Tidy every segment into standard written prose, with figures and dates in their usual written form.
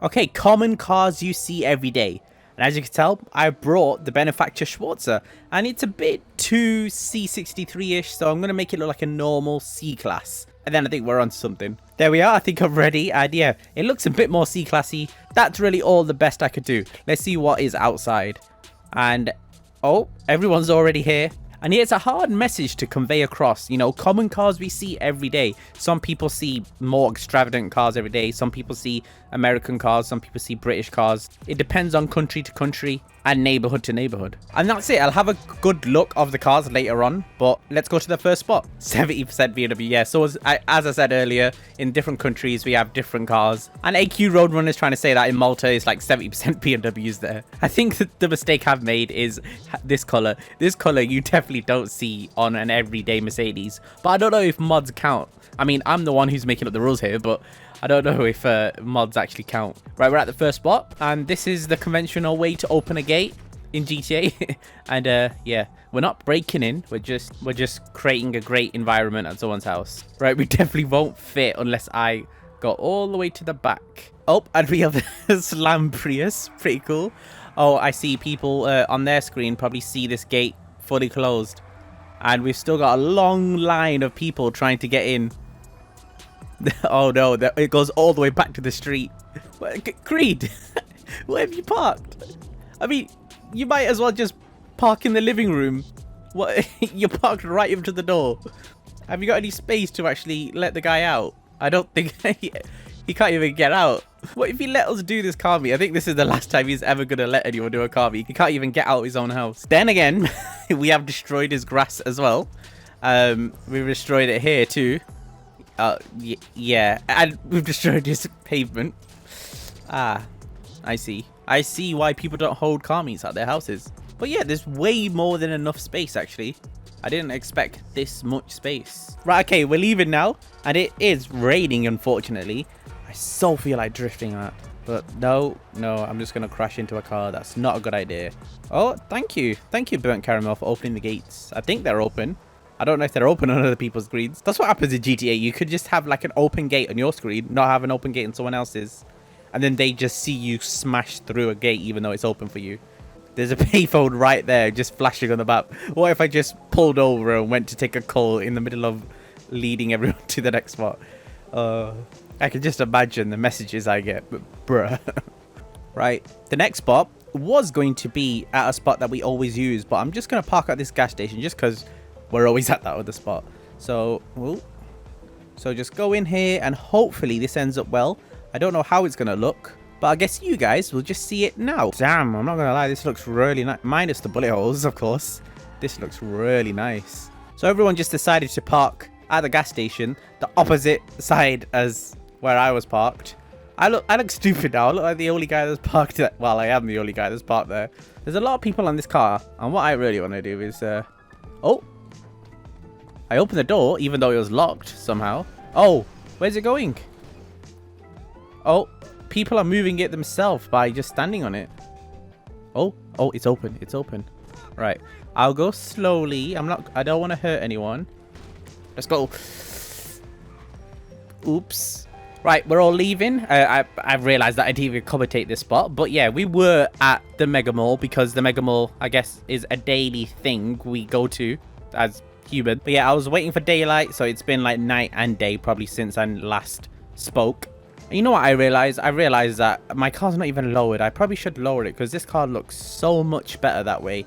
Okay, common cars you see every day. And as you can tell, I brought the Benefactor Schwarzer, and it's a bit too C63-ish, so I'm going to make it look like a normal C-Class. And then I think we're on something. There we are, I think I'm ready, and yeah, it looks a bit more C-Classy. That's really all the best I could do. Let's see what is outside. And, oh, everyone's already here. And yeah, it's a hard message to convey across. You know, common cars we see every day. Some people see more extravagant cars every day. Some people see American cars. Some people see British cars. It depends on country to country and neighborhood to neighborhood. And that's it. I'll have a good look of the cars later on. But let's go to the first spot. 70% BMW. Yeah, so as I said earlier, in different countries, we have different cars. And AQ Roadrunner is trying to say that in Malta, it's like 70% BMWs there. I think that the mistake I've made is this color. This color you definitely don't see on an everyday Mercedes. But I don't know if mods count. I mean, I'm the one who's making up the rules here, but I don't know if mods actually count. Right, we're at the first spot, and this is the conventional way to open a gate in GTA. And yeah, we're not breaking in. We're just creating a great environment at someone's house. Right, we definitely won't fit unless I go all the way to the back. Oh, and we have a slam Prius. Pretty cool. Oh, I see people on their screen probably see this gate fully closed, and we've still got a long line of people trying to get in. Oh no, it goes all the way back to the street. Creed, where have you parked? I mean, you might as well just park in the living room. What? You're parked right up to the door. Have you got any space to actually let the guy out? I don't think he can't even get out. What if he let us do this car meet? I think this is the last time he's ever going to let anyone do a car meet. He can't even get out of his own house. Then again, we have destroyed his grass as well. We've destroyed it here too. Yeah, and we've destroyed his pavement. Ah, I see. I see why people don't hold car meets at their houses. But yeah, there's way more than enough space, actually. I didn't expect this much space. Right, okay, we're leaving now. And it is raining, unfortunately. I so feel like drifting that. But no, I'm just going to crash into a car. That's not a good idea. Oh, thank you. Thank you, Burnt Caramel, for opening the gates. I think they're open. I don't know if they're open on other people's screens. That's what happens in GTA. You could just have like an open gate on your screen, not have an open gate on someone else's. And then they just see you smash through a gate even though it's open for you. There's a payphone right there just flashing on the map. What if I just pulled over and went to take a call in the middle of leading everyone to the next spot? I can just imagine the messages I get, but bruh. Right, the next spot was going to be at a spot that we always use, but I'm just going to park at this gas station just because we're always at that other spot. So just go in here and hopefully this ends up well. I don't know how it's going to look, but I guess you guys will just see it now. Damn, I'm not going to lie, this looks really nice. Minus the bullet holes, of course. This looks really nice. So everyone just decided to park at the gas station, the opposite side as where I was parked. I look stupid now. I look like the only guy that's parked there. Well, I am the only guy that's parked there. There's a lot of people on this car, and what I really want to do is, oh, I opened the door, even though it was locked somehow. Oh, where's it going? Oh, people are moving it themselves by just standing on it. Oh, it's open. It's open. Right. I'll go slowly. I don't want to hurt anyone. Let's go. Oops. Right, we're all leaving. I've realized that I didn't even commentate this spot. But yeah, we were at the Mega Mall because the Mega Mall, I guess, is a daily thing we go to as human. But yeah, I was waiting for daylight, so it's been like night and day probably since I last spoke. And you know what I realized? I realized that my car's not even lowered. I probably should lower it because this car looks so much better that way.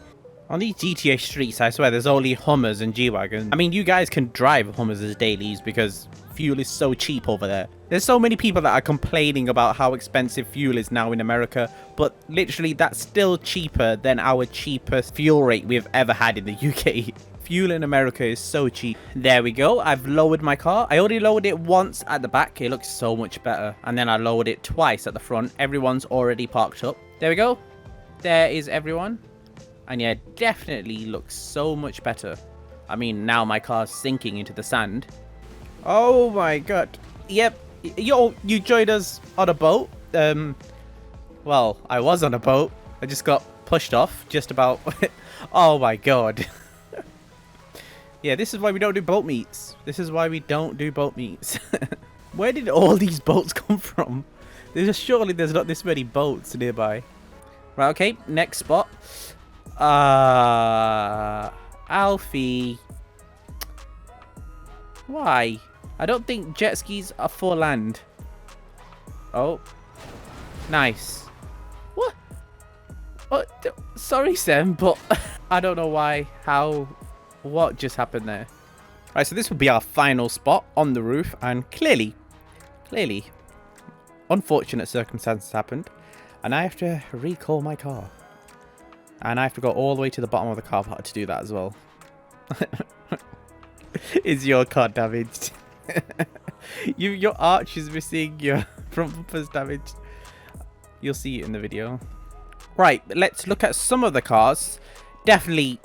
On these GTA streets, I swear, there's only Hummers and G-Wagons. I mean, you guys can drive Hummers as dailies because fuel is so cheap over there. There's so many people that are complaining about how expensive fuel is now in America, but literally that's still cheaper than our cheapest fuel rate we've ever had in the UK. Fuel in America is so cheap. There we go. I've lowered my car. I already lowered it once at the back. It looks so much better. And then I lowered it twice at the front. Everyone's already parked up. There we go. There is everyone. And yeah, definitely looks so much better. I mean, now my car's sinking into the sand. Oh my god. Yep. Yo, you joined us on a boat. Well, I was on a boat. I just got pushed off just about. Oh my god. Yeah, this is why we don't do boat meets. This is why we don't do boat meets. Where did all these boats come from? Surely there's not this many boats nearby. Right, okay, next spot. Alfie. Why? I don't think jet skis are for land. Oh. Nice. What? Oh, sorry, Sam, but I don't know why, how, what just happened there. Right, so this will be our final spot on the roof, and clearly, unfortunate circumstances happened, and I have to recall my car. And I have to go all the way to the bottom of the car park to do that as well. Is your car damaged? Your arch is missing, your front bumper's damaged. You'll see it in the video. Right, let's look at some of the cars. Definitely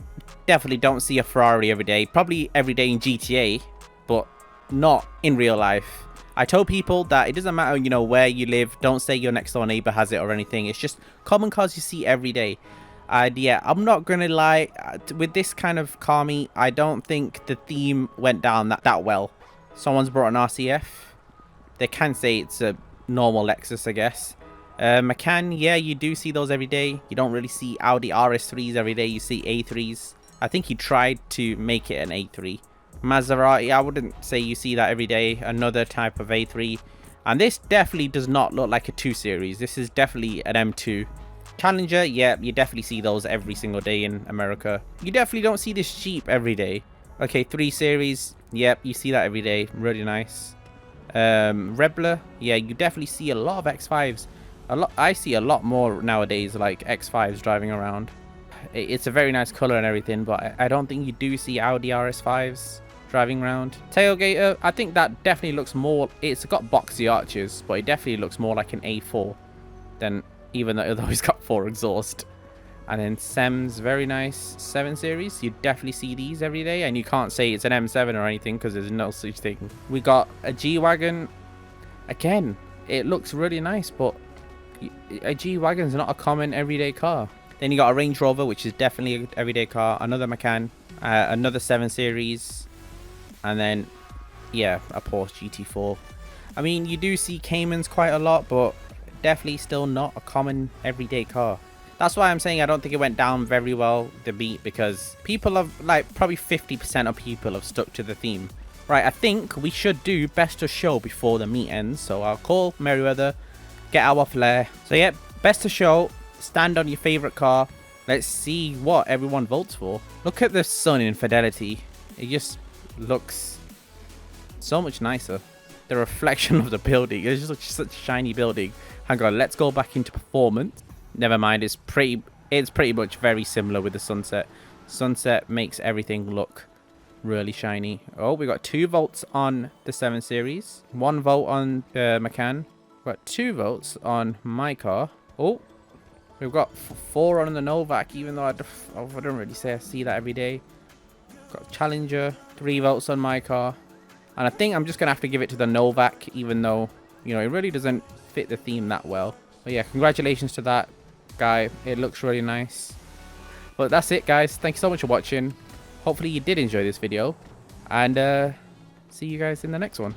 don't see a Ferrari every day. Probably every day in GTA, but not in real life. I told people that it doesn't matter, you know, where you live. Don't say your next door neighbor has it or anything. It's just common cars you see every day. And yeah, I'm not gonna lie, with this kind of car meet, I don't think the theme went down that well. Someone's brought an RCF. They can say it's a normal Lexus, I guess. Macan, yeah, you do see those every day. You don't really see Audi RS3s every day. You see A3s. I think he tried to make it an A3. Maserati, I wouldn't say you see that every day. Another type of A3. And this definitely does not look like a 2 Series. This is definitely an M2. Challenger, yeah, you definitely see those every single day in America. You definitely don't see this Jeep every day. Okay, 3 Series, yep, you see that every day. Really nice. Rebler, yeah, you definitely see a lot of X5s. I see a lot more nowadays, like X5s driving around. It's a very nice color and everything, but I don't think you do see Audi RS5s driving around. Tailgater, I think that definitely looks more, it's got boxy arches, but it definitely looks more like an A4 than, even though it's got 4 exhaust. And then Sem's very nice 7 Series. You definitely see these every day, and you can't say it's an M7 or anything because there's no such thing. We got a G-Wagon. Again, it looks really nice, but a G-Wagon is not a common everyday car. Then you got a Range Rover, which is definitely an everyday car. Another Macan, another 7 Series, and then, yeah, a Porsche GT4. I mean, you do see Caymans quite a lot, but definitely still not a common everyday car. That's why I'm saying I don't think it went down very well, the meet, because people have, like, probably 50% of people have stuck to the theme. Right, I think we should do best of show before the meet ends, so I'll call Merryweather, get our flair. So yeah, best of show, stand on your favorite car. Let's see what everyone votes for. Look at the sun in Fidelity. It just looks so much nicer. The reflection of the building, it's just such a shiny building. Hang on, let's go back into performance. Never mind, it's pretty much very similar with the sunset. Sunset makes everything look really shiny. Oh, we got 2 votes on the 7 Series, 1 vote on the Macan. Got 2 votes on my car. Oh, we've got 4 on the Novak, even though I don't really say I see that every day. Got Challenger, 3 votes on my car. And I think I'm just going to have to give it to the Novak, even though, you know, it really doesn't fit the theme that well. But yeah, congratulations to that guy. It looks really nice. But that's it, guys. Thank you so much for watching. Hopefully you did enjoy this video. And see you guys in the next one.